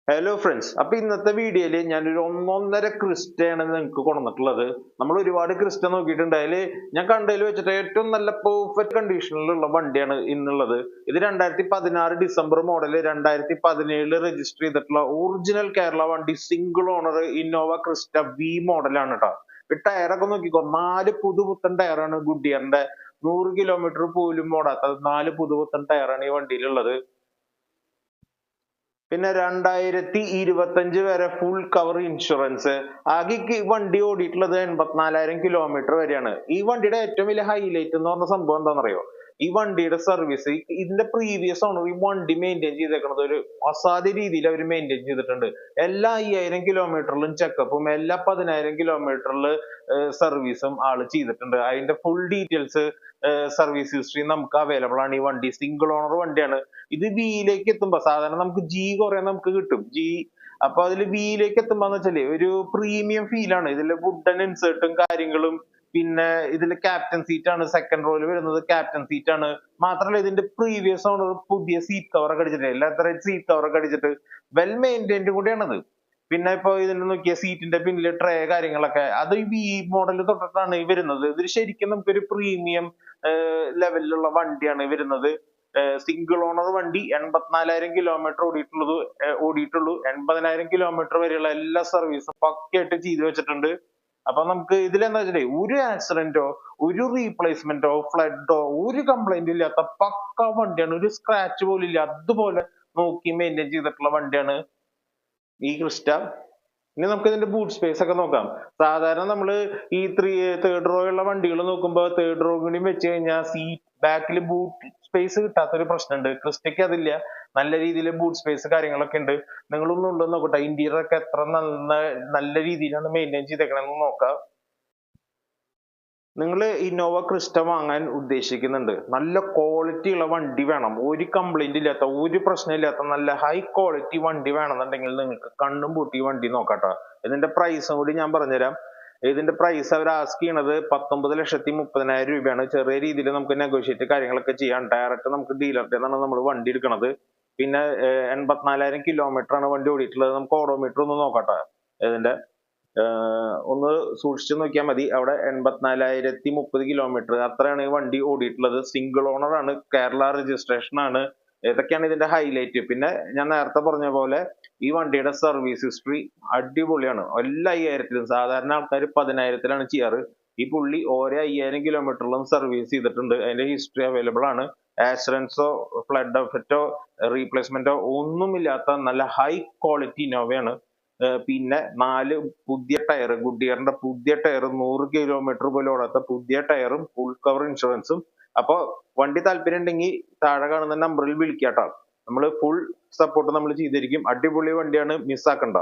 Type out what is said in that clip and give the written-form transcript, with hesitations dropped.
Hello friends, അപ്പൊ ഇന്നത്തെ വീഡിയോയില് ഞാനൊരു ഒന്നൊന്നര ക്രിസ്റ്റയാണ് നിങ്ങൾക്ക് കൊണ്ടുവന്നിട്ടുള്ളത്. നമ്മൾ ഒരുപാട് ക്രിസ്റ്റ നോക്കിയിട്ടുണ്ട്. അതില് ഞാൻ കണ്ടതിൽ വെച്ചിട്ട് ഏറ്റവും നല്ല പെർഫെക്റ്റ് കണ്ടീഷനിലുള്ള വണ്ടിയാണ് ഇന്നുള്ളത്. ഇത് 2016 ഡിസംബർ മോഡല്, 2017 രജിസ്റ്റർ ചെയ്തിട്ടുള്ള ഒറിജിനൽ കേരള വണ്ടി, single owner Innova Crysta V മോഡലാണ് കേട്ടോ. ടയറൊക്കെ നോക്കിക്കോ, 4 പുതുപുത്തൻ ടയറാണ് ഗുഡിയറിന്റെ. 100 കിലോമീറ്റർ പോലും ഓടാത്ത 4 പുതുപുത്തൻ ടയറാണ് ഈ വണ്ടിയിലുള്ളത്. പിന്നെ 2025 വരെ ഫുൾ കവർ ഇൻഷുറൻസ്. ആകെ ഈ വണ്ടി ഓടിയിട്ടുള്ളത് 84,000 കിലോമീറ്റർ വരെയാണ്. ഈ വണ്ടിയുടെ ഏറ്റവും വലിയ ഹൈലൈറ്റ് എന്ന് പറഞ്ഞ സംഭവം എന്താണെന്നറിയോ? ഈ വണ്ടിയുടെ സർവീസ്. ഇതിന്റെ പ്രീവിയസ് ഓണർ ഈ വണ്ടി മെയിൻറ്റെയിൻ ചെയ്തേക്കുന്നത് ഒരു അസാധ്യ രീതിയിൽ അവർ മെയിൻറ്റെയിൻ ചെയ്തിട്ടുണ്ട്. എല്ലാ 5,000 കിലോമീറ്ററിലും ചെക്കപ്പും എല്ലാ 10,000 കിലോമീറ്ററിൽ സർവീസും ആള് ചെയ്തിട്ടുണ്ട്. അതിന്റെ ഫുൾ ഡീറ്റെയിൽസ്, സർവീസ് ഹിസ്റ്ററി നമുക്ക് അവൈലബിൾ ആണ്. ഈ വണ്ടി സിംഗിൾ ഓണർ വണ്ടിയാണ്. ഇത് വിയിലേക്ക് എത്തുമ്പോ സാധാരണ നമുക്ക് ജി കുറെ നമുക്ക് കിട്ടും ജി. അപ്പൊ അതിൽ വിയിലേക്ക് എത്തുമ്പോന്ന് വെച്ചാല് ഒരു പ്രീമിയം ഫീൽ ആണ്. ഇതില് വുഡൻ ഇൻസേർട്ടും കാര്യങ്ങളും, പിന്നെ ഇതില് ക്യാപ്റ്റൻ സീറ്റ് ആണ്. സെക്കൻഡ് റോയിൽ വരുന്നത് ക്യാപ്റ്റൻ സീറ്റ് ആണ്. മാത്രമല്ല ഇതിന്റെ പ്രീവിയസ് ഓണർ പുതിയ സീറ്റ് കവർ ഒക്കെ അടിച്ചിട്ട്, എല്ലാത്തരം സീറ്റ് കവർ ഒക്കെ അടിച്ചിട്ട് വെൽ മെയിൻറ്റൈൻഡ് കൂടിയാണത്. പിന്നെ ഇപ്പൊ ഇതിന്റെ നോക്കിയ സീറ്റിന്റെ പിന്നില് ട്രേ കാര്യങ്ങളൊക്കെ അത് ഈ വി മോഡൽ തൊട്ടിട്ടാണ് ഈ വരുന്നത്. ഇത് ശരിക്കും നമുക്കൊരു പ്രീമിയം ലെവലിലുള്ള വണ്ടിയാണ് വരുന്നത്. സിംഗിൾ ഓണർ വണ്ടി, 84,000 കിലോമീറ്റർ ഓടിയിട്ടുള്ളൂ. 80,000 കിലോമീറ്റർ വരെയുള്ള എല്ലാ സർവീസും പക്കയായിട്ട് ചെയ്തു വെച്ചിട്ടുണ്ട്. അപ്പൊ നമുക്ക് ഇതിലെന്താ വെച്ചിട്ടേ ഒരു ആക്സിഡന്റോ ഒരു റീപ്ലേസ്മെന്റോ ഫ്ലഡോ ഒരു കംപ്ലൈന്റ് ഇല്ലാത്ത പക്ക വണ്ടിയാണ്. ഒരു സ്ക്രാച്ച് പോലും ഇല്ല, അതുപോലെ നോക്കി മെയിൻറ്റെയിൻ ചെയ്തിട്ടുള്ള വണ്ടിയാണ് ഈ ക്രിസ്റ്റ. ഇനി നമുക്ക് ഇതിന്റെ ബൂട്ട് സ്പേസ് ഒക്കെ നോക്കാം. സാധാരണ നമ്മള് ഈ തേർഡ് റോ ഉള്ള വണ്ടികൾ നോക്കുമ്പോൾ തേർഡ് റോ കൂടി വെച്ച് കഴിഞ്ഞാൽ സീറ്റ് ബാക്കിൽ ബൂട്ട് സ്പേസ് കിട്ടാത്തൊരു പ്രശ്നമുണ്ട്. ക്രിസ്റ്റയ്ക്ക് അതില്ല. നല്ല രീതിയിൽ ബൂട്ട് സ്പേസ് കാര്യങ്ങളൊക്കെ ഉണ്ട്. നിങ്ങളൊന്നും ഉണ്ടോ നോക്കട്ടെ, ഇന്റീരിയർ ഒക്കെ എത്ര നല്ല രീതിയിലാണ് മെയിൻറ്റെയിൻ ചെയ്തേക്കണെന്ന് നോക്കാം. നിങ്ങൾ ഇന്നോവ ക്രിസ്റ്റ വാങ്ങാൻ ഉദ്ദേശിക്കുന്നുണ്ട്, നല്ല ക്വാളിറ്റി ഉള്ള വണ്ടി വേണം, ഒരു കംപ്ലൈന്റ് ഇല്ലാത്ത ഒരു പ്രശ്നമില്ലാത്ത നല്ല ഹൈ ക്വാളിറ്റി വണ്ടി വേണമെന്നുണ്ടെങ്കിൽ നിങ്ങൾക്ക് കണ്ണും പൂട്ടി വണ്ടി നോക്കാട്ടോ. ഇതിന്റെ പ്രൈസും കൂടി ഞാൻ പറഞ്ഞുതരാം. ഇതിന്റെ പ്രൈസ് അവർ ആസ്ക് ചെയ്യണത് 19,30,000 രൂപയാണ്. ചെറിയ രീതിയിൽ നമുക്ക് നെഗോഷിയേറ്റ് കാര്യങ്ങളൊക്കെ ചെയ്യാം. ഡയറക്റ്റ് നമുക്ക് ഡീലറിന്റെ നിന്നാണ് നമ്മൾ വണ്ടി എടുക്കുന്നത്. പിന്നെ 84,000 കിലോമീറ്റർ ആണ് വണ്ടി ഓടിയിട്ടുള്ളത്. നമുക്ക് ഓഡോമീറ്റർ ഒന്ന് നോക്കട്ടെ. ഇതിന്റെ ഒന്ന് സൂക്ഷിച്ചു നോക്കിയാൽ മതി. അവിടെ 84,030 കിലോമീറ്റർ അത്രയാണ് ഈ വണ്ടി ഓടിയിട്ടുള്ളത്. സിംഗിൾ ഓണർ ആണ്, കേരള രജിസ്ട്രേഷൻ ആണ്. ഇതൊക്കെയാണ് ഇതിന്റെ ഹൈലൈറ്റ്. പിന്നെ ഞാൻ നേരത്തെ പറഞ്ഞ പോലെ ഈ വണ്ടിയുടെ സർവീസ് ഹിസ്റ്ററി അടിപൊളിയാണ്. എല്ലാ 5,000-ലും, സാധാരണ ആൾക്കാർ 10,000-ലാണ് ചെയ്യാറ്. ഈ പുള്ളി ഓരോ 5,000 കിലോമീറ്ററിലും സർവീസ് ചെയ്തിട്ടുണ്ട്. അതിന്റെ ഹിസ്റ്ററി അവൈലബിൾ ആണ്. ആക്സിഡൻസോ ഫ്ലഡ് എഫക്റ്റോ റീപ്ലേസ്മെന്റോ ഒന്നുമില്ലാത്ത നല്ല ഹൈ ക്വാളിറ്റി ഇന്നോവയാണ്. പിന്നെ 4 പുതിയ ടയർ, ഗുഡിയറിന്റെ പുതിയ ടയർ, 100 കിലോമീറ്റർ പോലും ഓടാത്ത പുതിയ ടയറും ഫുൾ കവർ ഇൻഷുറൻസും. അപ്പൊ വണ്ടി താല്പര്യം ഉണ്ടെങ്കിൽ താഴെ കാണുന്ന നമ്പറിൽ വിളിക്കാട്ടോ. നമ്മൾ ഫുൾ സപ്പോർട്ട് നമ്മൾ ചെയ്തിരിക്കും. അടിപൊളി വണ്ടിയാണ്, മിസ്സാക്കണ്ട.